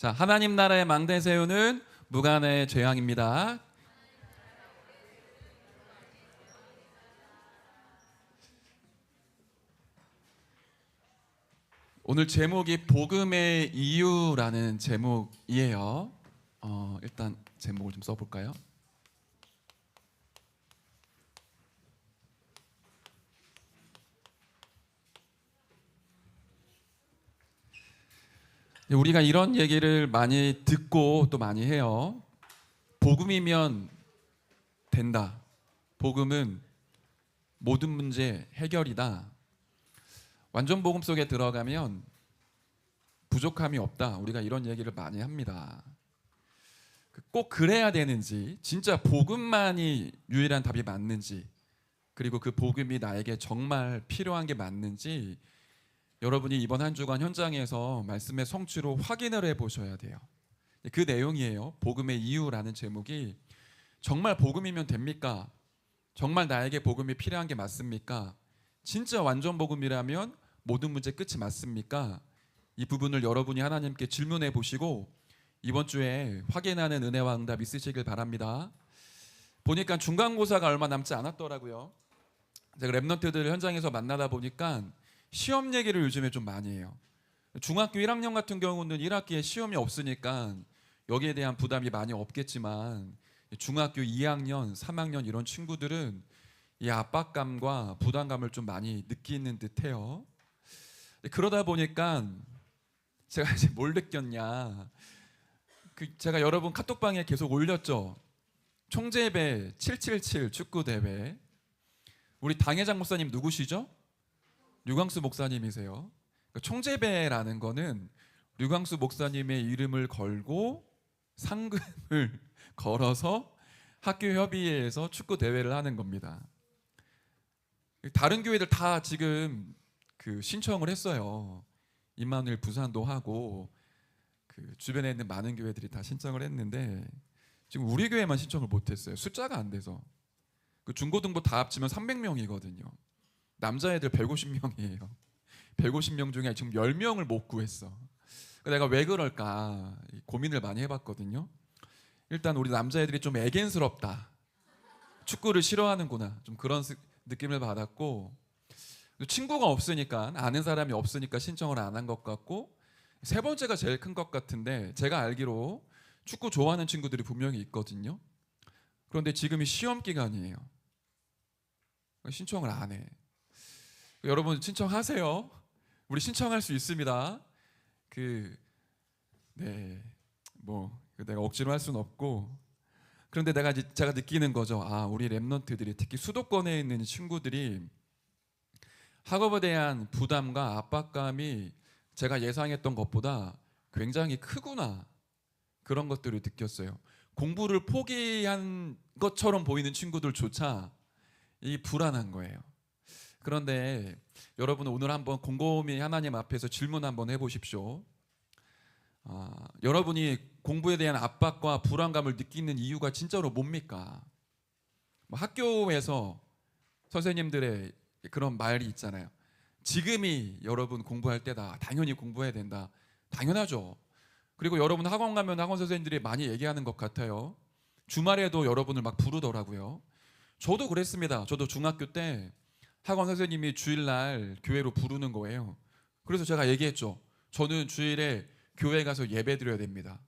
자, 하나님 나라의 망대 세우는 무간의 죄악입니다. 오늘 제목이 복음의 이유라는 제목이에요. 일단 제목을 좀 써볼까요? 우리가 이런 얘기를 많이 듣고 또 많이 해요. 복음이면 된다. 복음은 모든 문제 해결이다. 완전 복음 속에 들어가면 부족함이 없다. 우리가 이런 얘기를 많이 합니다. 꼭 그래야 되는지, 진짜 복음만이 유일한 답이 맞는지, 그리고 그 복음이 나에게 정말 필요한 게 맞는지 여러분이 이번 한 주간 현장에서 말씀의 성취로 확인을 해보셔야 돼요. 그 내용이에요. 복음의 이유라는 제목이 정말 복음이면 됩니까? 정말 나에게 복음이 필요한 게 맞습니까? 진짜 완전 복음이라면 모든 문제 끝이 맞습니까? 이 부분을 여러분이 하나님께 질문해 보시고 이번 주에 확인하는 은혜와 응답 있으시길 바랍니다. 보니까 중간고사가 얼마 남지 않았더라고요. 제가 랩런트들 현장에서 만나다 보니까 시험 얘기를 요즘에 좀 많이 해요. 중학교 1학년 같은 경우는 1학기에 시험이 없으니까 여기에 대한 부담이 많이 없겠지만 중학교 2학년, 3학년 이런 친구들은 이 압박감과 부담감을 좀 많이 느끼는 듯해요. 그러다 보니까 제가 이제 뭘 느꼈냐, 제가 여러분 카톡방에 계속 올렸죠. 총재배 777 축구 대회. 우리 당회장 목사님 누구시죠? 류광수 목사님이세요. 총재배라는 거는 류광수 목사님의 이름을 걸고 상금을 걸어서 학교 협의회에서 축구 대회를 하는 겁니다. 다른 교회들 다 지금 신청을 했어요. 임마누엘 부산도 하고 주변에 있는 많은 교회들이 다 신청을 했는데 지금 우리 교회만 신청을 못했어요. 숫자가 안 돼서. 중고등부 다 합치면 300명이거든요. 남자애들 150명이에요. 150명 중에 지금 10명을 못 구했어. 내가 왜 그럴까 고민을 많이 해봤거든요. 일단 우리 남자애들이 좀 애견스럽다. 축구를 싫어하는구나. 좀 그런 느낌을 받았고, 친구가 없으니까, 아는 사람이 없으니까 신청을 안 한 것 같고, 세 번째가 제일 큰 것 같은데 제가 알기로 축구 좋아하는 친구들이 분명히 있거든요. 그런데 지금이 시험 기간이에요. 신청을 안 해. 여러분 신청하세요. 우리 신청할 수 있습니다. 내가 억지로 할 수는 없고, 그런데 제가 느끼는 거죠. 우리 랩런트들이 특히 수도권에 있는 친구들이 학업에 대한 부담과 압박감이 제가 예상했던 것보다 굉장히 크구나, 그런 것들을 느꼈어요. 공부를 포기한 것처럼 보이는 친구들조차 이 불안한 거예요. 그런데 여러분 오늘 한번 곰곰이 하나님 앞에서 질문 한번 해보십시오. 여러분이 공부에 대한 압박과 불안감을 느끼는 이유가 진짜로 뭡니까? 학교에서 선생님들의 그런 말이 있잖아요. 지금이 여러분 공부할 때다. 당연히 공부해야 된다. 당연하죠. 그리고 여러분 학원 가면 학원 선생님들이 많이 얘기하는 것 같아요. 주말에도 여러분을 막 부르더라고요. 저도 그랬습니다. 저도 중학교 때 학원 선생님이 주일날 교회로 부르는 거예요. 그래서 제가 얘기했죠. 저는 주일에 교회 가서 예배 드려야 됩니다.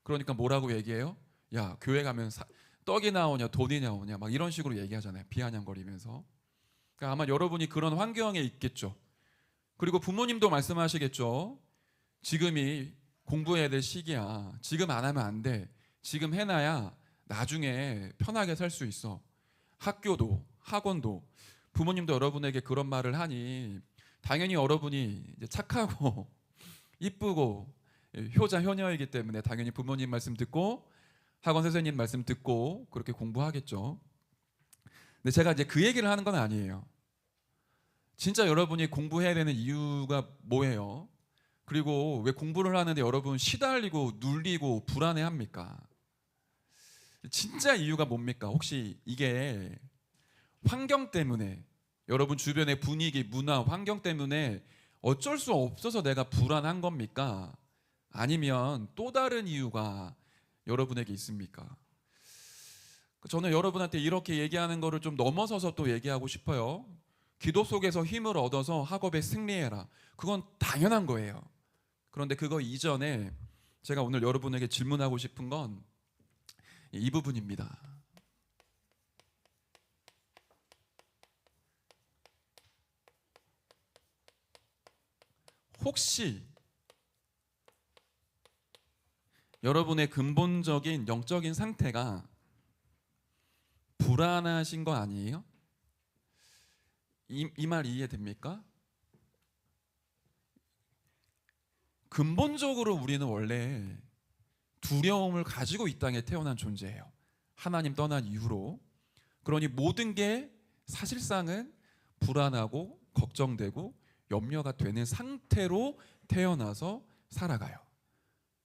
그러니까 뭐라고 얘기해요? 야, 교회 가면 떡이 나오냐 돈이 나오냐 막 이런 식으로 얘기하잖아요. 비아냥거리면서. 그러니까 아마 여러분이 그런 환경에 있겠죠. 그리고 부모님도 말씀하시겠죠. 지금이 공부해야 될 시기야. 지금 안 하면 안 돼. 지금 해놔야 나중에 편하게 살 수 있어. 학교도 학원도. 부모님도 여러분에게 그런 말을 하니 당연히 여러분이 이제 착하고 이쁘고 효자 효녀이기 때문에 당연히 부모님 말씀 듣고 학원 선생님 말씀 듣고 그렇게 공부하겠죠. 근데 제가 이제 그 얘기를 하는 건 아니에요. 진짜 여러분이 공부해야 되는 이유가 뭐예요? 그리고 왜 공부를 하는데 여러분 시달리고 눌리고 불안해합니까? 진짜 이유가 뭡니까? 혹시 이게 환경 때문에, 여러분 주변의 분위기, 문화, 환경 때문에 어쩔 수 없어서 내가 불안한 겁니까? 아니면 또 다른 이유가 여러분에게 있습니까? 저는 여러분한테 이렇게 얘기하는 거를 좀 넘어서서 또 얘기하고 싶어요. 기도 속에서 힘을 얻어서 학업에 승리해라. 그건 당연한 거예요. 그런데 그거 이전에 제가 오늘 여러분에게 질문하고 싶은 건 이 부분입니다. 혹시 여러분의 근본적인 영적인 상태가 불안하신 거 아니에요? 이 말 이해됩니까? 근본적으로 우리는 원래 두려움을 가지고 이 땅에 태어난 존재예요. 하나님 떠난 이후로. 그러니 모든 게 사실상은 불안하고 걱정되고 염려가 되는 상태로 태어나서 살아가요.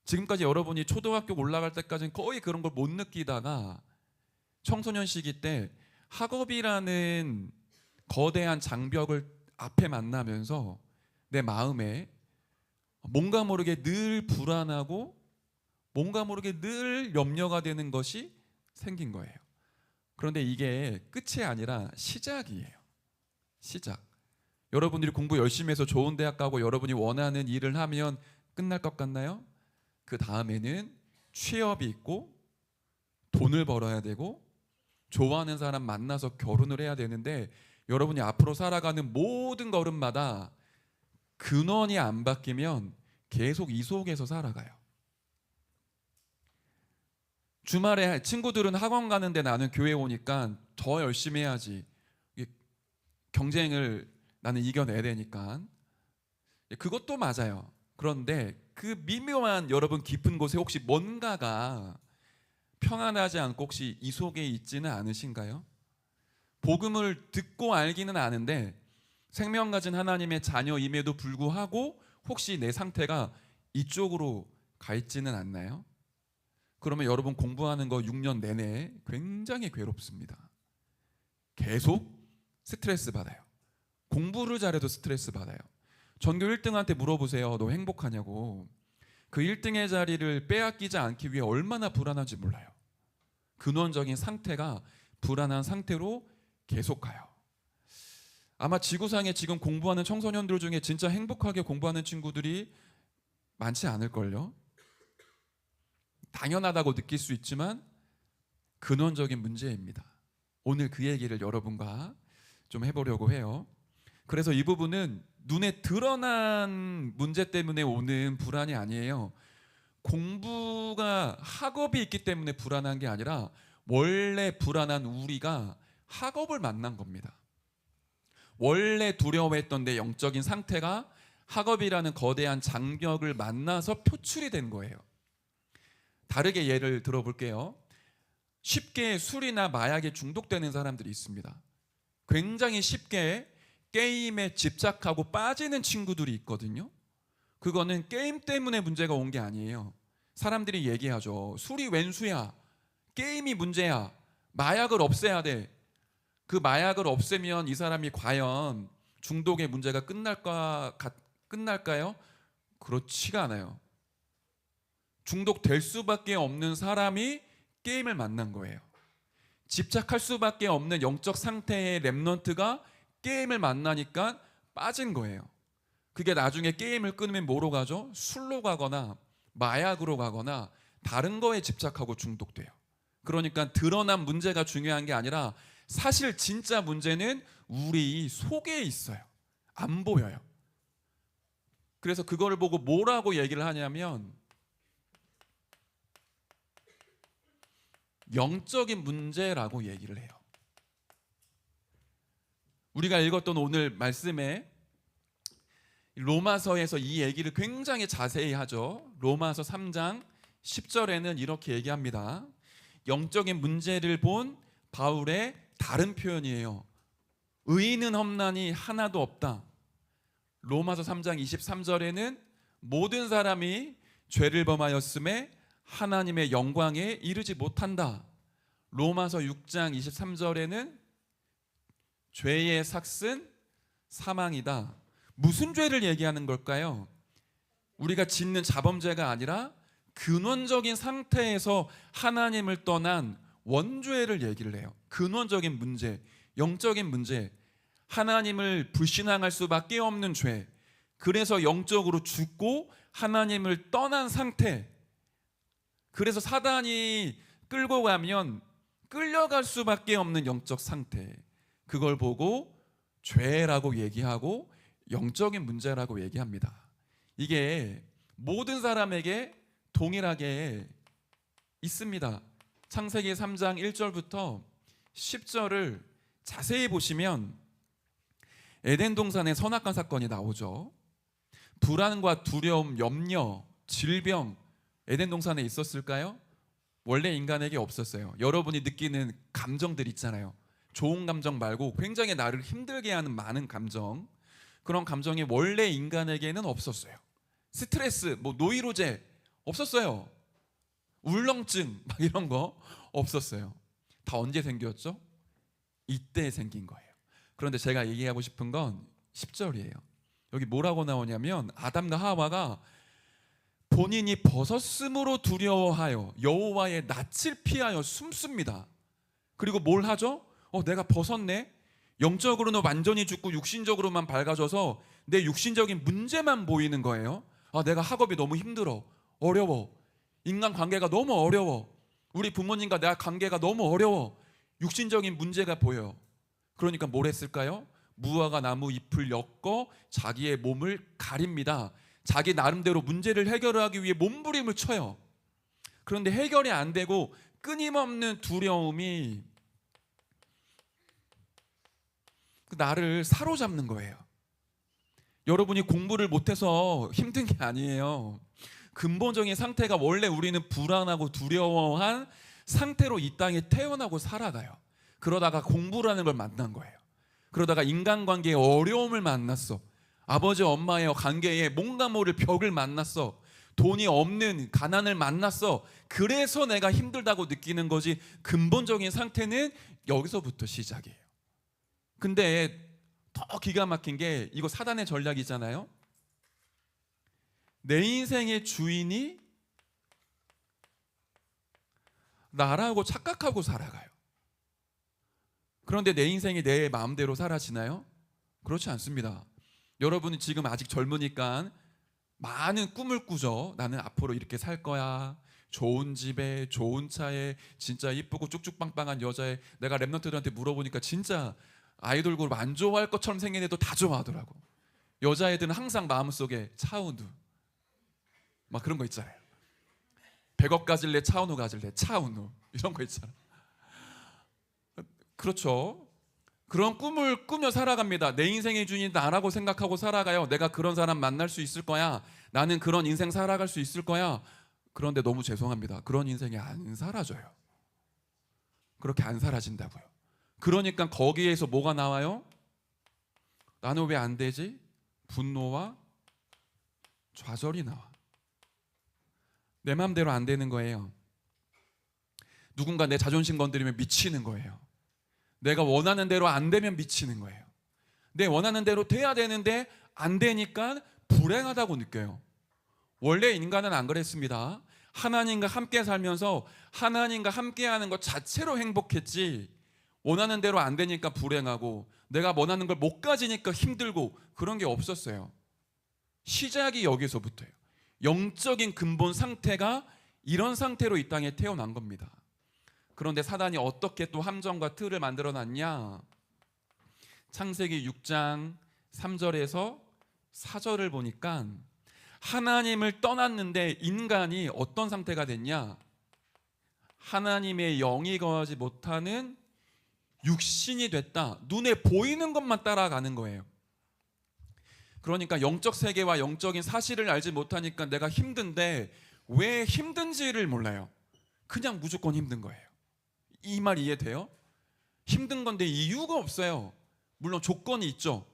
지금까지 여러분이 초등학교 올라갈 때까지는 거의 그런 걸 못 느끼다가 청소년 시기 때 학업이라는 거대한 장벽을 앞에 만나면서 내 마음에 뭔가 모르게 늘 불안하고 뭔가 모르게 늘 염려가 되는 것이 생긴 거예요. 그런데 이게 끝이 아니라 시작이에요. 시작. 여러분들이 공부 열심히 해서 좋은 대학 가고 여러분이 원하는 일을 하면 끝날 것 같나요? 그 다음에는 취업이 있고 돈을 벌어야 되고 좋아하는 사람 만나서 결혼을 해야 되는데 여러분이 앞으로 살아가는 모든 걸음마다 근원이 안 바뀌면 계속 이 속에서 살아가요. 주말에 친구들은 학원 가는데 나는 교회 오니까 더 열심히 해야지. 경쟁을 나는 이겨내야 되니까. 그것도 맞아요. 그런데 그 미묘한 여러분 깊은 곳에 혹시 뭔가가 평안하지 않고 혹시 이 속에 있지는 않으신가요? 복음을 듣고 알기는 아는데 생명 가진 하나님의 자녀임에도 불구하고 혹시 내 상태가 이쪽으로 가 있지는 않나요? 그러면 여러분 공부하는 거 6년 내내 굉장히 괴롭습니다. 계속 스트레스 받아요. 공부를 잘해도 스트레스 받아요. 전교 1등한테 물어보세요. 너 행복하냐고. 그 1등의 자리를 빼앗기지 않기 위해 얼마나 불안한지 몰라요. 근원적인 상태가 불안한 상태로 계속 가요. 아마 지구상에 지금 공부하는 청소년들 중에 진짜 행복하게 공부하는 친구들이 많지 않을걸요. 당연하다고 느낄 수 있지만 근원적인 문제입니다. 오늘 그 얘기를 여러분과 좀 해보려고 해요. 그래서 이 부분은 눈에 드러난 문제 때문에 오는 불안이 아니에요. 공부가 학업이 있기 때문에 불안한 게 아니라 원래 불안한 우리가 학업을 만난 겁니다. 원래 두려워했던 내 영적인 상태가 학업이라는 거대한 장벽을 만나서 표출이 된 거예요. 다르게 예를 들어볼게요. 쉽게 술이나 마약에 중독되는 사람들이 있습니다. 굉장히 쉽게 게임에 집착하고 빠지는 친구들이 있거든요. 그거는 게임 때문에 문제가 온 게 아니에요. 사람들이 얘기하죠. 술이 웬수야. 게임이 문제야. 마약을 없애야 돼. 그 마약을 없애면 이 사람이 과연 중독의 문제가 끝날까요? 그렇지가 않아요. 중독될 수밖에 없는 사람이 게임을 만난 거예요. 집착할 수밖에 없는 영적 상태의 렘넌트가 게임을 만나니까 빠진 거예요. 그게 나중에 게임을 끊으면 뭐로 가죠? 술로 가거나 마약으로 가거나 다른 거에 집착하고 중독돼요. 그러니까 드러난 문제가 중요한 게 아니라 사실 진짜 문제는 우리 속에 있어요. 안 보여요. 그래서 그거를 보고 뭐라고 얘기를 하냐면 영적인 문제라고 얘기를 해요. 우리가 읽었던 오늘 말씀에 로마서에서 이 얘기를 굉장히 자세히 하죠. 로마서 3장 10절에는 이렇게 얘기합니다. 영적인 문제를 본 바울의 다른 표현이에요. 의인은 험난이 하나도 없다. 로마서 3장 23절에는 모든 사람이 죄를 범하였음에 하나님의 영광에 이르지 못한다. 로마서 6장 23절에는 죄의 삭은 사망이다. 무슨 죄를 얘기하는 걸까요? 우리가 짓는 자범죄가 아니라 근원적인 상태에서 하나님을 떠난 원죄를 얘기를 해요. 근원적인 문제, 영적인 문제, 하나님을 불신앙할 수밖에 없는 죄. 그래서 영적으로 죽고 하나님을 떠난 상태. 그래서 사단이 끌고 가면 끌려갈 수밖에 없는 영적 상태. 그걸 보고 죄라고 얘기하고 영적인 문제라고 얘기합니다. 이게 모든 사람에게 동일하게 있습니다. 창세기 3장 1절부터 10절을 자세히 보시면 에덴 동산의 선악과 사건이 나오죠. 불안과 두려움, 염려, 질병 에덴 동산에 있었을까요? 원래 인간에게 없었어요. 여러분이 느끼는 감정들 있잖아요. 좋은 감정 말고 굉장히 나를 힘들게 하는 많은 감정, 그런 감정이 원래 인간에게는 없었어요. 스트레스, 노이로제 없었어요. 울렁증 막 이런 거 없었어요. 다 언제 생겼죠? 이때 생긴 거예요. 그런데 제가 얘기하고 싶은 건 10절이에요. 여기 뭐라고 나오냐면 아담과 하와가 본인이 벗었음으로 두려워하여 여호와의 낯을 피하여 숨습니다. 그리고 뭘 하죠? 내가 벗었네. 영적으로는 완전히 죽고 육신적으로만 밝아져서 내 육신적인 문제만 보이는 거예요. 내가 학업이 너무 힘들어, 어려워, 인간관계가 너무 어려워, 우리 부모님과 내 관계가 너무 어려워, 육신적인 문제가 보여요. 그러니까 뭘 했을까요? 무화과 나무 잎을 엮어 자기의 몸을 가립니다. 자기 나름대로 문제를 해결하기 위해 몸부림을 쳐요. 그런데 해결이 안 되고 끊임없는 두려움이 나를 사로잡는 거예요. 여러분이 공부를 못해서 힘든 게 아니에요. 근본적인 상태가 원래 우리는 불안하고 두려워한 상태로 이 땅에 태어나고 살아가요. 그러다가 공부라는 걸 만난 거예요. 그러다가 인간관계의 어려움을 만났어. 아버지 엄마의 관계에 뭔가 모를 벽을 만났어. 돈이 없는 가난을 만났어. 그래서 내가 힘들다고 느끼는 거지, 근본적인 상태는 여기서부터 시작이에요. 근데 더 기가 막힌 게 이거 사단의 전략이잖아요. 내 인생의 주인이 나라고 착각하고 살아가요. 그런데 내 인생이 내 마음대로 사라지나요? 그렇지 않습니다. 여러분은 지금 아직 젊으니까 많은 꿈을 꾸죠. 나는 앞으로 이렇게 살 거야. 좋은 집에, 좋은 차에, 진짜 이쁘고 쭉쭉빵빵한 여자에. 내가 랩런트들한테 물어보니까 진짜 아이돌 그룹 안 좋아할 것처럼 생긴 애도 다 좋아하더라고. 여자애들은 항상 마음속에 차은우 막 그런 거 있잖아요. 100억 가질래, 차은우 가질래, 차은우 이런 거 있잖아. 그렇죠. 그런 꿈을 꾸며 살아갑니다. 내 인생의 주인이 나라고 생각하고 살아가요. 내가 그런 사람 만날 수 있을 거야. 나는 그런 인생 살아갈 수 있을 거야. 그런데 너무 죄송합니다. 그런 인생이 안 사라져요. 그렇게 안 사라진다고요. 그러니까 거기에서 뭐가 나와요? 나는 왜 안 되지? 분노와 좌절이 나와. 내 마음대로 안 되는 거예요. 누군가 내 자존심 건드리면 미치는 거예요. 내가 원하는 대로 안 되면 미치는 거예요. 내 원하는 대로 돼야 되는데 안 되니까 불행하다고 느껴요. 원래 인간은 안 그랬습니다. 하나님과 함께 살면서 하나님과 함께하는 것 자체로 행복했지, 원하는 대로 안 되니까 불행하고 내가 원하는 걸 못 가지니까 힘들고 그런 게 없었어요. 시작이 여기서부터예요. 영적인 근본 상태가 이런 상태로 이 땅에 태어난 겁니다. 그런데 사단이 어떻게 또 함정과 틀을 만들어 놨냐? 창세기 6장 3절에서 4절을 보니까 하나님을 떠났는데 인간이 어떤 상태가 됐냐? 하나님의 영이 거하지 못하는 육신이 됐다. 눈에 보이는 것만 따라가는 거예요. 그러니까 영적 세계와 영적인 사실을 알지 못하니까 내가 힘든데 왜 힘든지를 몰라요. 그냥 무조건 힘든 거예요. 이 말 이해돼요? 힘든 건데 이유가 없어요. 물론 조건이 있죠.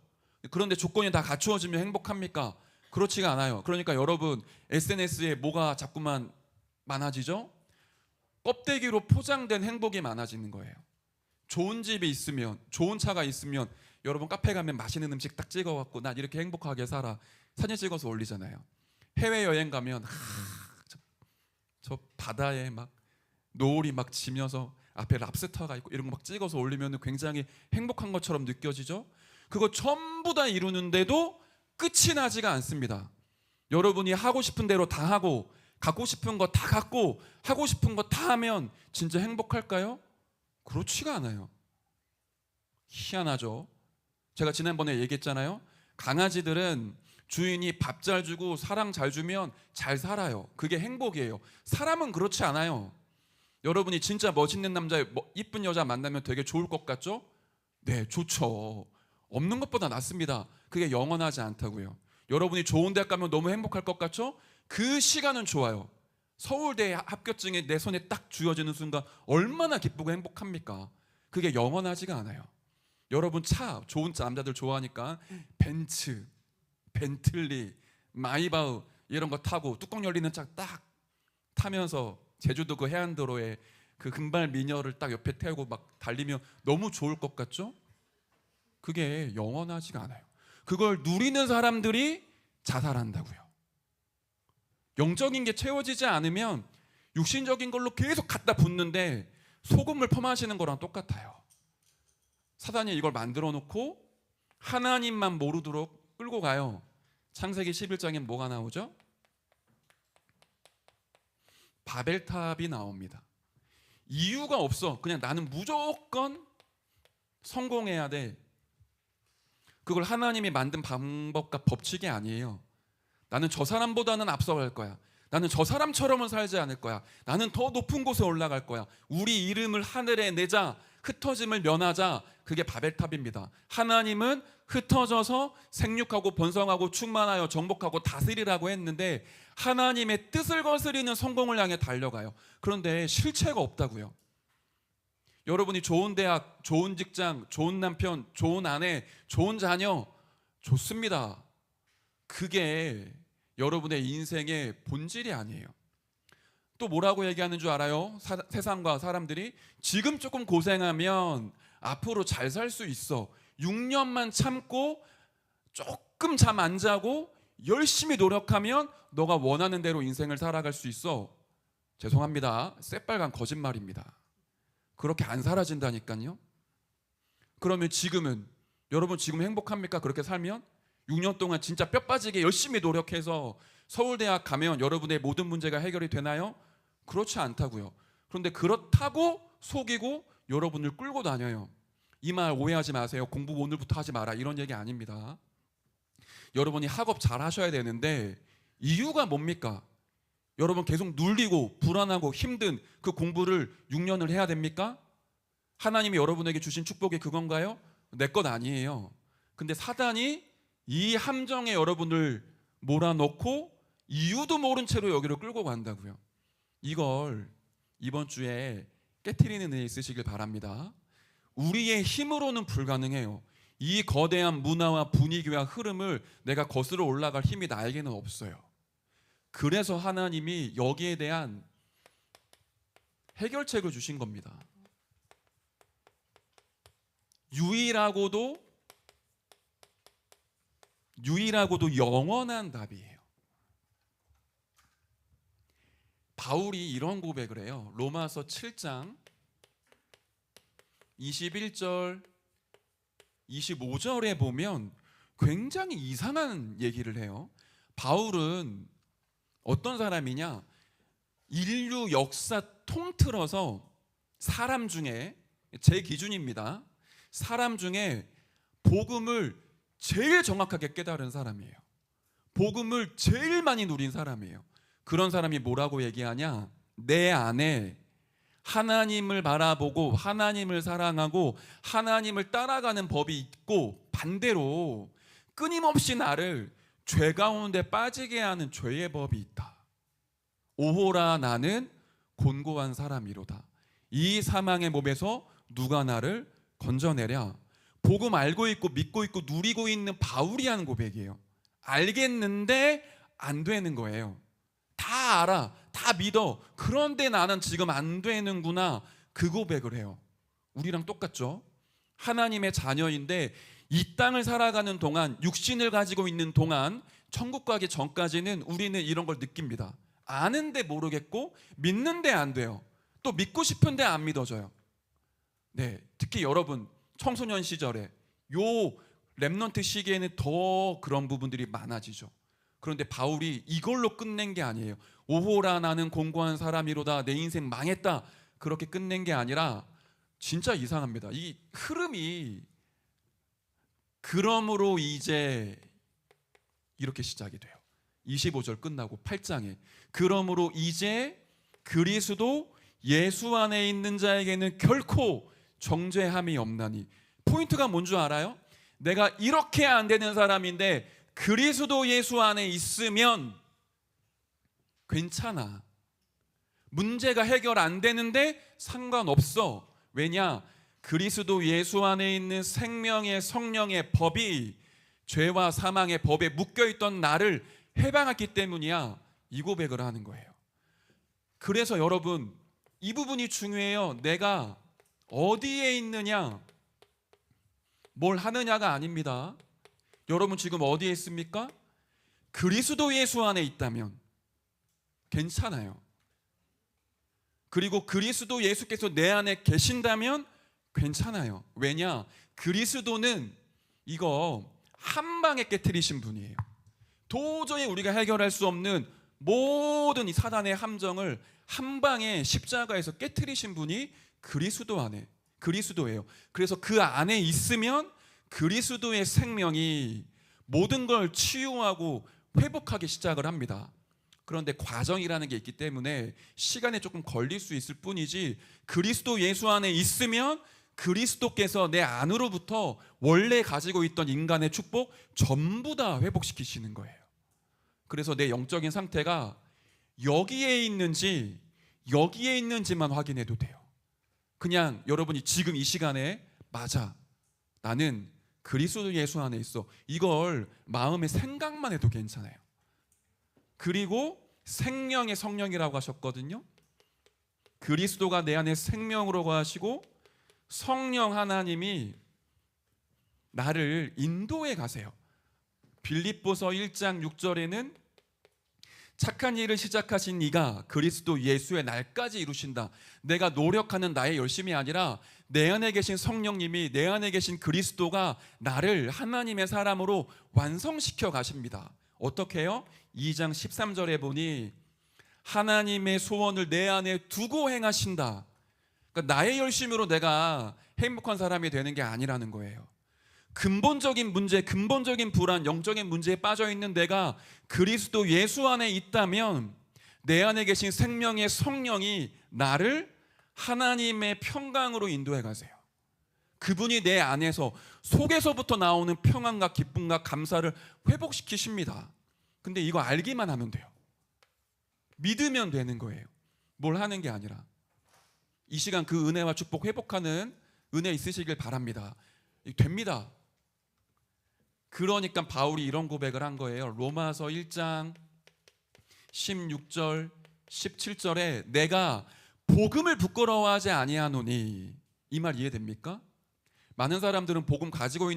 그런데 조건이 다 갖추어지면 행복합니까? 그렇지가 않아요. 그러니까 여러분 SNS에 뭐가 자꾸만 많아지죠? 껍데기로 포장된 행복이 많아지는 거예요. 좋은 집이 있으면, 좋은 차가 있으면, 여러분 카페 가면 맛있는 음식 딱 찍어갖고 난 이렇게 행복하게 살아 사진 찍어서 올리잖아요. 해외 여행 가면 저 바다에 막 노을이 막 지면서 앞에 랍스터가 있고 이런 거 막 찍어서 올리면 굉장히 행복한 것처럼 느껴지죠. 그거 전부 다 이루는데도 끝이 나지가 않습니다. 여러분이 하고 싶은 대로 다 하고 갖고 싶은 거 다 갖고 하고 싶은 거 다 하면 진짜 행복할까요? 그렇지가 않아요. 희한하죠. 제가 지난번에 얘기했잖아요. 강아지들은 주인이 밥 잘 주고 사랑 잘 주면 잘 살아요. 그게 행복이에요. 사람은 그렇지 않아요. 여러분이 진짜 멋있는 남자, 이쁜 여자 만나면 되게 좋을 것 같죠? 네, 좋죠. 없는 것보다 낫습니다. 그게 영원하지 않다고요. 여러분이 좋은 대학 가면 너무 행복할 것 같죠? 그 시간은 좋아요. 서울대 합격증이 내 손에 딱 쥐어지는 순간 얼마나 기쁘고 행복합니까? 그게 영원하지가 않아요. 여러분 차, 좋은 남자들 좋아하니까 벤츠, 벤틀리, 마이바흐 이런 거 타고 뚜껑 열리는 차 딱 타면서 제주도 그 해안도로에 그 금발 미녀를 딱 옆에 태우고 막 달리면 너무 좋을 것 같죠? 그게 영원하지가 않아요. 그걸 누리는 사람들이 자살한다고요. 영적인 게 채워지지 않으면 육신적인 걸로 계속 갖다 붙는데 소금을 퍼마시는 거랑 똑같아요. 사단이 이걸 만들어 놓고 하나님만 모르도록 끌고 가요. 창세기 11장에 뭐가 나오죠? 바벨탑이 나옵니다. 이유가 없어. 그냥 나는 무조건 성공해야 돼. 그걸 하나님이 만든 방법과 법칙이 아니에요. 나는 저 사람보다는 앞서갈 거야. 나는 저 사람처럼은 살지 않을 거야. 나는 더 높은 곳에 올라갈 거야. 우리 이름을 하늘에 내자. 흩어짐을 면하자. 그게 바벨탑입니다. 하나님은 흩어져서 생육하고 번성하고 충만하여 정복하고 다스리라고 했는데 하나님의 뜻을 거스리는 성공을 향해 달려가요. 그런데 실체가 없다고요. 여러분이 좋은 대학, 좋은 직장, 좋은 남편, 좋은 아내, 좋은 자녀 좋습니다. 그게 여러분의 인생의 본질이 아니에요. 또 뭐라고 얘기하는 줄 알아요? 세상과 사람들이 지금 조금 고생하면 앞으로 잘 살 수 있어. 6년만 참고 조금 잠 안 자고 열심히 노력하면 너가 원하는 대로 인생을 살아갈 수 있어. 죄송합니다. 새빨간 거짓말입니다. 그렇게 안 사라진다니까요. 그러면 지금은 여러분 지금 행복합니까? 그렇게 살면 6년 동안 진짜 뼈 빠지게 열심히 노력해서 서울대학 가면 여러분의 모든 문제가 해결이 되나요? 그렇지 않다고요. 그런데 그렇다고 속이고 여러분을 끌고 다녀요. 이 말 오해하지 마세요. 공부 오늘부터 하지 마라 이런 얘기 아닙니다. 여러분이 학업 잘 하셔야 되는데 이유가 뭡니까? 여러분 계속 눌리고 불안하고 힘든 그 공부를 6년을 해야 됩니까? 하나님이 여러분에게 주신 축복이 그건가요? 내 것 아니에요. 근데 사단이 이 함정에 여러분을 몰아넣고 이유도 모른 채로 여기로 끌고 간다고요. 이걸 이번 주에 깨트리는 애 있으시길 바랍니다. 우리의 힘으로는 불가능해요. 이 거대한 문화와 분위기와 흐름을 내가 거스러 올라갈 힘이 나에게는 없어요. 그래서 하나님이 여기에 대한 해결책을 주신 겁니다. 유일하고도 영원한 답이에요. 바울이 이런 고백을 해요. 로마서 7장 21절 25절에 보면 굉장히 이상한 얘기를 해요. 바울은 어떤 사람이냐? 인류 역사 통틀어서 사람 중에, 제 기준입니다. 사람 중에 복음을 제일 정확하게 깨달은 사람이에요. 복음을 제일 많이 누린 사람이에요. 그런 사람이 뭐라고 얘기하냐? 내 안에 하나님을 바라보고 하나님을 사랑하고 하나님을 따라가는 법이 있고 반대로 끊임없이 나를 죄 가운데 빠지게 하는 죄의 법이 있다. 오호라 나는 곤고한 사람이로다. 이 사망의 몸에서 누가 나를 건져내랴. 복음 알고 있고 믿고 있고 누리고 있는 바울이 하는 고백이에요. 알겠는데 안 되는 거예요. 다 알아, 다 믿어. 그런데 나는 지금 안 되는구나. 그 고백을 해요. 우리랑 똑같죠? 하나님의 자녀인데 이 땅을 살아가는 동안, 육신을 가지고 있는 동안 천국 가기 전까지는 우리는 이런 걸 느낍니다. 아는데 모르겠고 믿는데 안 돼요. 또 믿고 싶은데 안 믿어져요. 네, 특히 여러분 청소년 시절에 요 렘넌트 시기에는 더 그런 부분들이 많아지죠. 그런데 바울이 이걸로 끝낸 게 아니에요. 오호라 나는 공고한 사람이로다, 내 인생 망했다, 그렇게 끝낸 게 아니라 진짜 이상합니다. 이 흐름이 그러므로 이제 이렇게 시작이 돼요. 25절 끝나고 8장에 그러므로 이제 그리스도 예수 안에 있는 자에게는 결코 정죄함이 없나니. 포인트가 뭔 줄 알아요? 내가 이렇게 안 되는 사람인데 그리스도 예수 안에 있으면 괜찮아. 문제가 해결 안 되는데 상관없어. 왜냐? 그리스도 예수 안에 있는 생명의 성령의 법이 죄와 사망의 법에 묶여있던 나를 해방했기 때문이야. 이 고백을 하는 거예요. 그래서 여러분 이 부분이 중요해요. 내가 어디에 있느냐, 뭘 하느냐가 아닙니다. 여러분 지금 어디에 있습니까? 그리스도 예수 안에 있다면 괜찮아요. 그리고 그리스도 예수께서 내 안에 계신다면 괜찮아요. 왜냐? 그리스도는 이거 한 방에 깨트리신 분이에요. 도저히 우리가 해결할 수 없는 모든 이 사단의 함정을 한 방에 십자가에서 깨트리신 분이 그리스도예요. 그래서 그 안에 있으면 그리스도의 생명이 모든 걸 치유하고 회복하기 시작을 합니다. 그런데 과정이라는 게 있기 때문에 시간에 조금 걸릴 수 있을 뿐이지, 그리스도 예수 안에 있으면 그리스도께서 내 안으로부터 원래 가지고 있던 인간의 축복 전부 다 회복시키시는 거예요. 그래서 내 영적인 상태가 여기에 있는지만 확인해도 돼요. 그냥 여러분이 지금 이 시간에 맞아, 나는 그리스도 예수 안에 있어, 이걸 마음의 생각만 해도 괜찮아요. 그리고 생명의 성령이라고 하셨거든요. 그리스도가 내 안에 생명으로 거하시고 성령 하나님이 나를 인도해 가세요. 빌립보서 1장 6절에는 착한 일을 시작하신 이가 그리스도 예수의 날까지 이루신다. 내가 노력하는 나의 열심이 아니라 내 안에 계신 성령님이, 내 안에 계신 그리스도가 나를 하나님의 사람으로 완성시켜 가십니다. 어떻게 해요? 2장 13절에 보니 하나님의 소원을 내 안에 두고 행하신다. 그러니까 나의 열심으로 내가 행복한 사람이 되는 게 아니라는 거예요. 근본적인 문제, 근본적인 불안, 영적인 문제에 빠져 있는 내가 그리스도 예수 안에 있다면 내 안에 계신 생명의 성령이 나를 하나님의 평강으로 인도해 가세요. 그분이 내 안에서, 속에서부터 나오는 평안과 기쁨과 감사를 회복시키십니다. 근데 이거 알기만 하면 돼요. 믿으면 되는 거예요. 뭘 하는 게 아니라. 이 시간 그 은혜와 축복 회복하는 은혜 있으시길 바랍니다. 됩니다. 그러니까 바울이 이런 고백을 한 거예요. 로마서 1장 16절 17절에 내가 복음을 부끄러워하지 아니하노니, 이 말 이해됩니까? 많은 사람들은 복음 가지고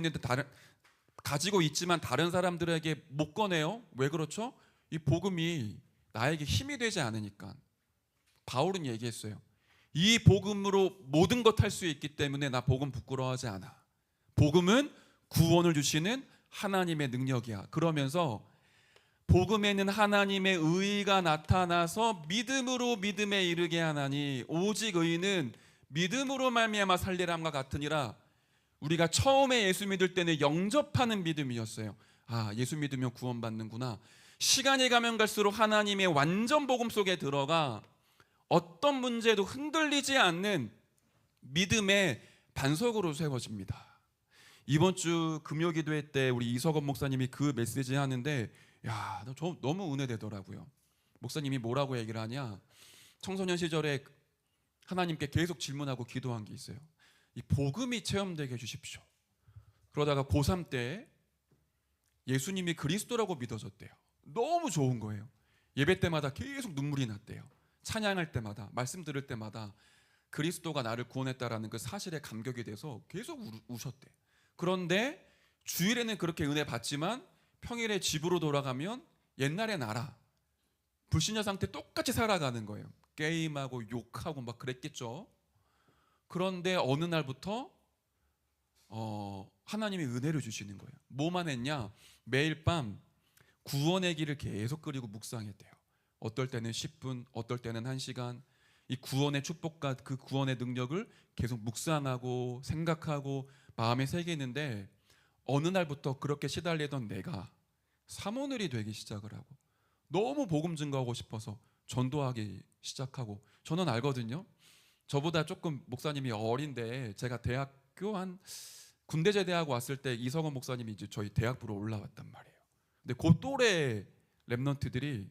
있지만 다른 사람들에게 못 꺼내요. 왜 그렇죠? 이 복음이 나에게 힘이 되지 않으니까. 바울은 얘기했어요. 이 복음으로 모든 것 할 수 있기 때문에 나 복음 부끄러워하지 않아. 복음은 구원을 주시는 하나님의 능력이야. 그러면서 복음에는 하나님의 의가 나타나서 믿음으로 믿음에 이르게 하나니 오직 의는 믿음으로 말미암아 살리람과 같으니라. 우리가 처음에 예수 믿을 때는 영접하는 믿음이었어요. 아, 예수 믿으면 구원받는구나. 시간이 가면 갈수록 하나님의 완전 복음 속에 들어가 어떤 문제도 흔들리지 않는 믿음의 반석으로 세워집니다. 이번 주 금요기도회 때 우리 이석원 목사님이 그 메시지 하는데, 야, 저 너무 은혜되더라고요. 목사님이 뭐라고 얘기를 하냐, 청소년 시절에 하나님께 계속 질문하고 기도한 게 있어요. 이 복음이 체험되게 해주십시오. 그러다가 고3 때 예수님이 그리스도라고 믿어졌대요. 너무 좋은 거예요. 예배 때마다 계속 눈물이 났대요. 찬양할 때마다, 말씀 들을 때마다 그리스도가 나를 구원했다라는 그 사실에 감격이 돼서 계속 우셨대. 그런데 주일에는 그렇게 은혜 받지만 평일에 집으로 돌아가면 옛날의 나라, 불신자 상태 똑같이 살아가는 거예요. 게임하고 욕하고 막 그랬겠죠. 그런데 어느 날부터 하나님이 은혜를 주시는 거예요. 뭐만 했냐? 매일 밤 구원의 길을 계속 그리고 묵상했대요. 어떨 때는 10분, 어떨 때는 1시간. 이 구원의 축복과 그 구원의 능력을 계속 묵상하고 생각하고 마음에 새기는데, 어느 날부터 그렇게 시달리던 내가 사모늘이 되기 시작을 하고, 너무 복음 증거하고 싶어서 전도하기 시작하고. 저는 알거든요. 저보다 조금 목사님이 어린데, 제가 대학교 한 군대 제대하고 왔을 때 이성원 목사님이 이제 저희 대학부로 올라왔단 말이에요. 근데 그 또래 랩런트들이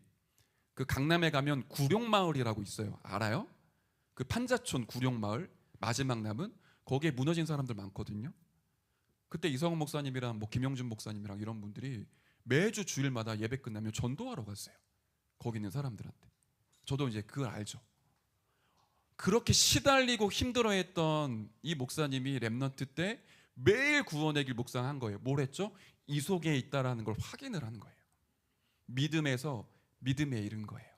그 강남에 가면 구룡마을이라고 있어요. 알아요? 그 판자촌 구룡마을 마지막 남은, 거기에 무너진 사람들 많거든요. 그때 이성원 목사님이랑 뭐 김영준 목사님이랑 이런 분들이 매주 주일마다 예배 끝나면 전도하러 갔어요. 거기 있는 사람들한테. 저도 이제 그걸 알죠. 그렇게 시달리고 힘들어했던 이 목사님이 랩런트 때 매일 구원의 길 묵상한 거예요. 뭘 했죠? 이 속에 있다라는 걸 확인을 한 거예요. 믿음에서 믿음에 이른 거예요.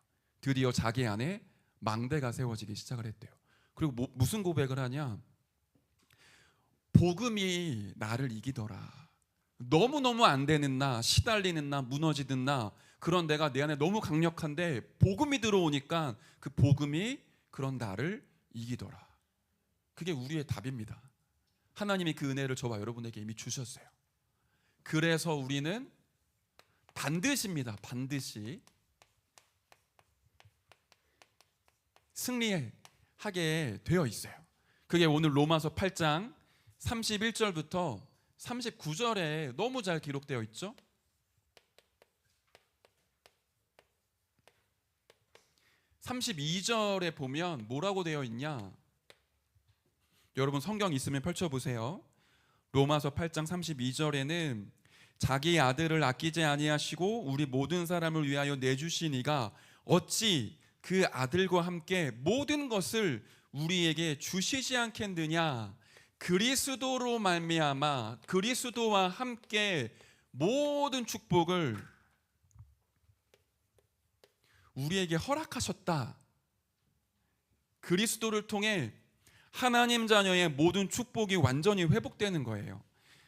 드디어 자기 안에 망대가 세워지기 시작을 했대요. 그리고 무슨 고백을 하냐? 복음이 나를 이기더라. 너무너무 안 되는 나, 시달리는 나, 무너지는 나, 그런 내가 내 안에 너무 강력한데 복음이 들어오니까 그 복음이 그런 나를 이기더라. 그게 우리의 답입니다. 하나님이 그 은혜를 저와 여러분에게 이미 주셨어요. 그래서 우리는 반드시입니다. 반드시 승리하게 되어 있어요. 그게 오늘 로마서 8장 31절부터 39절에 너무 잘 기록되어 있죠. (32절에) 보면 뭐라고 되어 있냐? 여러분 성경 있으면 펼쳐보세요. 로마서 8장 32절에는 자기 아들을 아끼지 아니하시고 우리 모든 사람을 위하여 내주신 이가 어찌 그 아들과 함께 모든 것을 우리에게 주시지 않겠느냐? 그리스도로 말미암아 그리스도와 함께 모든 축복을 우리에게 허락하셨다. 그리스도를 통해 하나님 자녀의 모든 축복이 완전히 회복되는 거예요.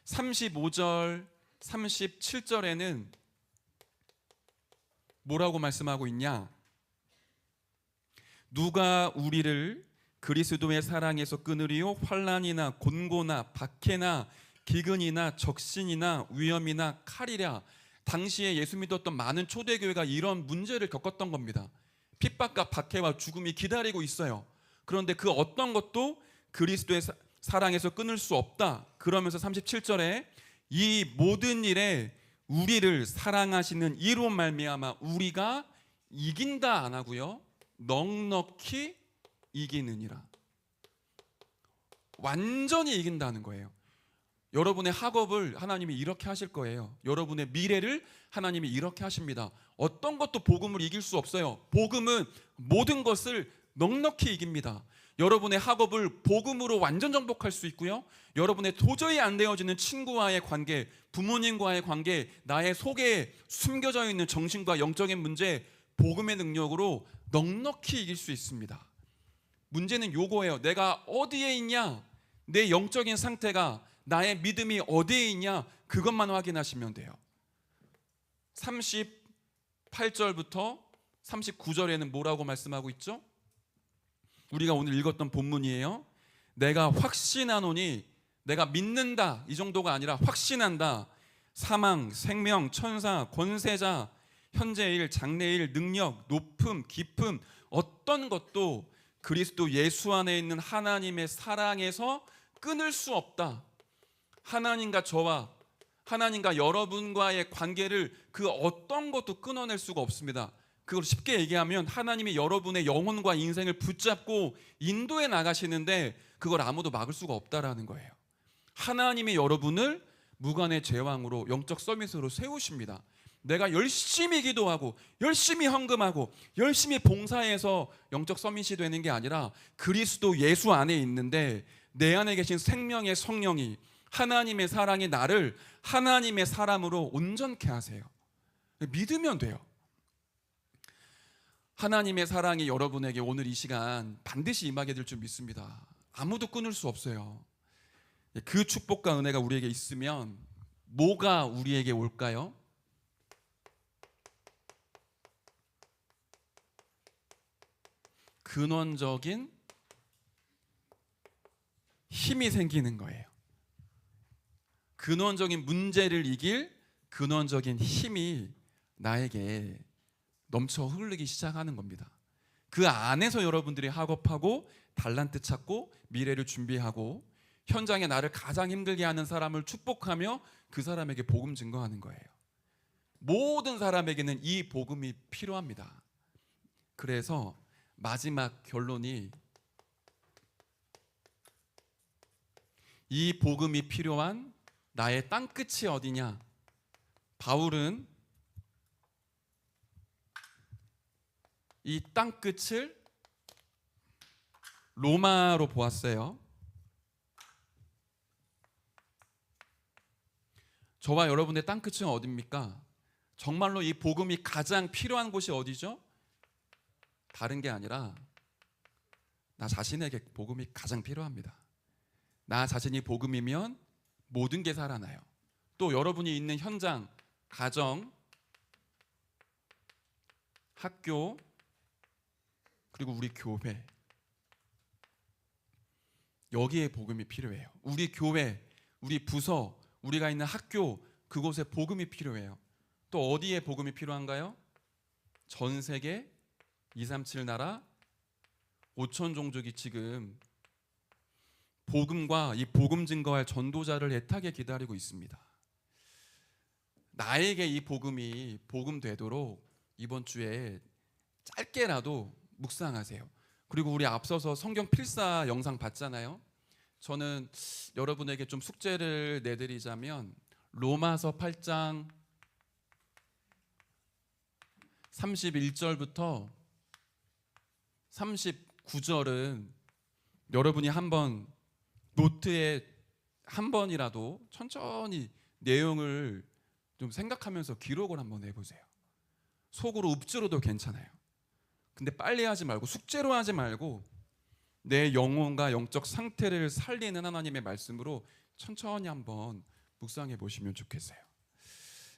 35절, 37절에는 뭐라고 말씀하고 있냐? 누가 우리를 그리스도의 사랑에서 끊으리요? 환난이나 곤고나 박해나 기근이나 적신이나 위험이나 칼이랴. 당시에 예수 믿었던 많은 초대교회가 이런 문제를 겪었던 겁니다. 핍박과 박해와 죽음이 기다리고 있어요. 그런데 그 어떤 것도 그리스도의 사랑에서 끊을 수 없다. 그러면서 37절에 이 모든 일에 우리를 사랑하시는 이로 말미암아 우리가 이긴다 안 하고요, 넉넉히 이기느니라. 완전히 이긴다는 거예요. 여러분의 학업을 하나님이 이렇게 하실 거예요. 여러분의 미래를 하나님이 이렇게 하십니다. 어떤 것도 복음을 이길 수 없어요. 복음은 모든 것을 넉넉히 이깁니다. 여러분의 학업을 복음으로 완전 정복할 수 있고요, 여러분의 도저히 안 되어지는 친구와의 관계, 부모님과의 관계, 나의 속에 숨겨져 있는 정신과 영적인 문제, 복음의 능력으로 넉넉히 이길 수 있습니다. 문제는 요거예요. 내가 어디에 있냐, 내 영적인 상태가, 나의 믿음이 어디에 있냐, 그것만 확인하시면 돼요. 38절부터 39절에는 뭐라고 말씀하고 있죠? 우리가 오늘 읽었던 본문이에요. 내가 확신하노니, 내가 믿는다 이 정도가 아니라 확신한다. 사망, 생명, 천사, 권세자, 현재일, 장래일, 능력, 높음, 깊음, 어떤 것도 그리스도 예수 안에 있는 하나님의 사랑에서 끊을 수 없다. 하나님과 저와 하나님과 여러분과의 관계를 그 어떤 것도 끊어낼 수가 없습니다. 그걸 쉽게 얘기하면 하나님이 여러분의 영혼과 인생을 붙잡고 인도해 나가시는데 그걸 아무도 막을 수가 없다라는 거예요. 하나님이 여러분을 무관의 제왕으로, 영적 서밋으로 세우십니다. 내가 열심히 기도하고 열심히 헌금하고 열심히 봉사해서 영적 서밋이 되는 게 아니라 그리스도 예수 안에 있는데 내 안에 계신 생명의 성령이 하나님의 사랑이 나를 하나님의 사람으로 온전케 하세요. 믿으면 돼요. 하나님의 사랑이 여러분에게 오늘 이 시간 반드시 임하게 될 줄 믿습니다. 아무도 끊을 수 없어요. 그 축복과 은혜가 우리에게 있으면 뭐가 우리에게 올까요? 근원적인 힘이 생기는 거예요. 근원적인 문제를 이길 근원적인 힘이 나에게 넘쳐 흐르기 시작하는 겁니다. 그 안에서 여러분들이 학업하고 달란트 찾고 미래를 준비하고 현장에 나를 가장 힘들게 하는 사람을 축복하며 그 사람에게 복음 증거하는 거예요. 모든 사람에게는 이 복음이 필요합니다. 그래서 마지막 결론이 이 복음이 필요한 나의 땅끝이 어디냐? 바울은 이 땅끝을 로마로 보았어요. 저와 여러분의 땅끝은 어디입니까? 정말로 이 복음이 가장 필요한 곳이 어디죠? 다른 게 아니라 나 자신에게 복음이 가장 필요합니다. 나 자신이 복음이면 모든 게 살아나요. 또 여러분이 있는 현장, 가정, 학교, 그리고 우리 교회, 여기에 복음이 필요해요. 우리 교회, 우리 부서, 우리가 있는 학교, 그곳에 복음이 필요해요. 또 어디에 복음이 필요한가요? 전 세계 237 나라 5천 종족이 지금 복음과 이 복음 증거할 전도자를 애타게 기다리고 있습니다. 나에게 이 복음이 복음 되도록 이번 주에 짧게라도 묵상하세요. 그리고 우리 앞서서 성경 필사 영상 봤잖아요. 저는 여러분에게 좀 숙제를 내드리자면 로마서 8장 31절부터 39절은 여러분이 한번 노트에 한 번이라도 천천히 내용을 좀 생각하면서 기록을 한번 해보세요. 속으로 읊조려도 괜찮아요. 근데 빨리 하지 말고 숙제로 하지 말고 내 영혼과 영적 상태를 살리는 하나님의 말씀으로 천천히 한번 묵상해 보시면 좋겠어요.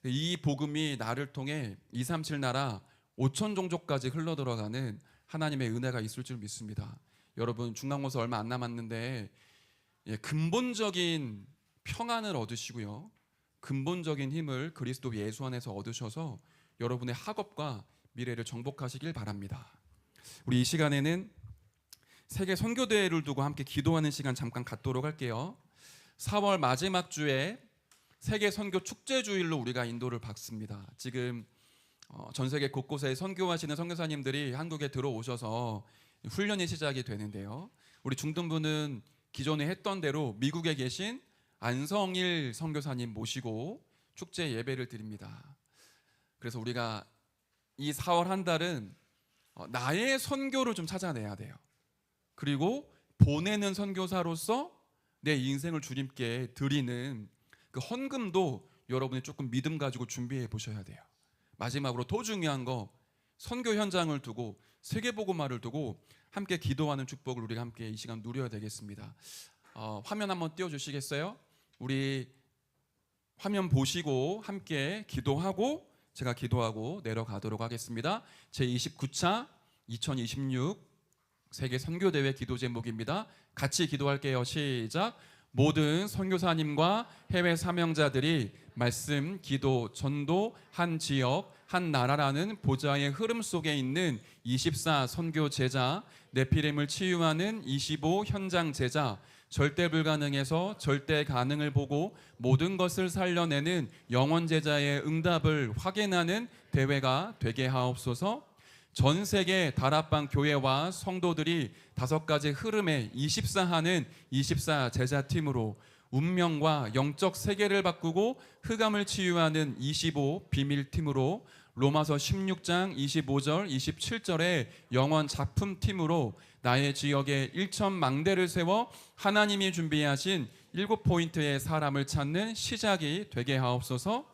이 복음이 나를 통해 237 나라 5천 종족까지 흘러들어가는 하나님의 은혜가 있을 줄 믿습니다. 여러분 중간고사 얼마 안 남았는데 근본적인 평안을 얻으시고요, 근본적인 힘을 그리스도 예수 안에서 얻으셔서 여러분의 학업과 미래를 정복하시길 바랍니다. 우리 이 시간에는 세계 선교대회를 두고 함께 기도하는 시간 잠깐 갖도록 할게요. 4월 마지막 주에 세계 선교 축제주일로 우리가 인도를 받습니다. 지금 전 세계 곳곳에 선교하시는 선교사님들이 한국에 들어오셔서 훈련이 시작이 되는데요. 우리 중등부는 기존에 했던 대로 미국에 계신 안성일 선교사님 모시고 축제 예배를 드립니다. 그래서 우리가 이 4월 한 달은 나의 선교를 좀 찾아내야 돼요. 그리고 보내는 선교사로서 내 인생을 주님께 드리는 그 헌금도 여러분이 조금 믿음 가지고 준비해 보셔야 돼요. 마지막으로 더 중요한 거, 선교 현장을 두고 세계복음화를 두고 함께 기도하는 축복을 우리가 함께 이 시간 누려야 되겠습니다. 화면 한번 띄워주시겠어요? 우리 화면 보시고 함께 기도하고 제가 기도하고 내려가도록 하겠습니다. 제29차 2026 세계 선교대회 기도 제목입니다. 같이 기도할게요. 시작. 모든 선교사님과 해외 사명자들이 말씀, 기도, 전도, 한 지역, 한 나라라는 보좌의 흐름 속에 있는 24 선교 제자, 네피림을 치유하는 25 현장 제자, 절대 불가능에서 절대 가능을 보고 모든 것을 살려내는 영원 제자의 응답을 확인하는 대회가 되게 하옵소서. 전 세계 다락방 교회와 성도들이 5가지 흐름에 24하는 24 제자팀으로 운명과 영적 세계를 바꾸고 흑암을 치유하는 25 비밀팀으로 로마서 16장 25절 27절의 영원 작품팀으로 나의 지역에 1,000망대를 세워 하나님이 준비하신 7포인트의 사람을 찾는 시작이 되게 하옵소서.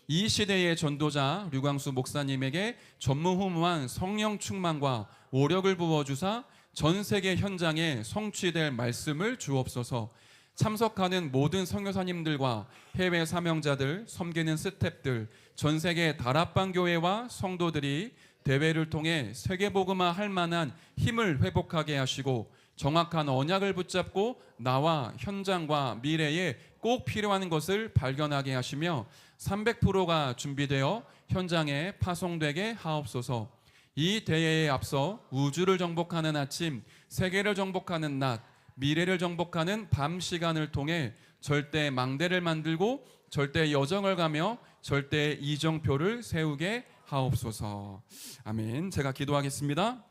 이 시대의 전도자 류광수 목사님에게 전무후무한 성령 충만과 오력을 부어주사 전 세계 현장에 성취될 말씀을 주옵소서. 참석하는 모든 선교사님들과 해외 사명자들, 섬기는 스태프들, 전 세계 다락방 교회와 성도들이 대회를 통해 세계복음화 할 만한 힘을 회복하게 하시고 정확한 언약을 붙잡고 나와 현장과 미래에 꼭 필요한 것을 발견하게 하시며 300%가 준비되어 현장에 파송되게 하옵소서. 이 대회에 앞서 우주를 정복하는 아침, 세계를 정복하는 낮, 미래를 정복하는 밤 시간을 통해 절대 망대를 만들고 절대 여정을 가며 절대 이정표를 세우게 하옵소서. 아멘. 제가 기도하겠습니다.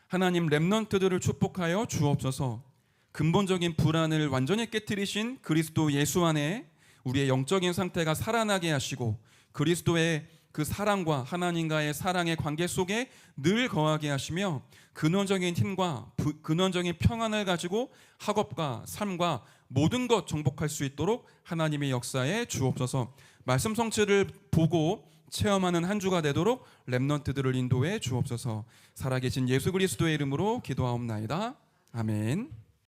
하나님, 렘넌트들을 축복하여 주옵소서. 근본적인 불안을 완전히 깨뜨리신 그리스도 예수 안에 우리의 영적인 상태가 살아나게 하시고 그리스도의 그 사랑과 하나님과의 사랑의 관계 속에 늘 거하게 하시며 근원적인 힘과 근원적인 평안을 가지고 학업과 삶과 모든 것 정복할 수 있도록 하나님의 역사에 주옵소서. 말씀 성취를 보고 체험하는 한 주가 되도록 렘넌트들을 인도해 주옵소서. 살아계신 예수 그리스도의 이름으로 기도하옵나이다. 아멘.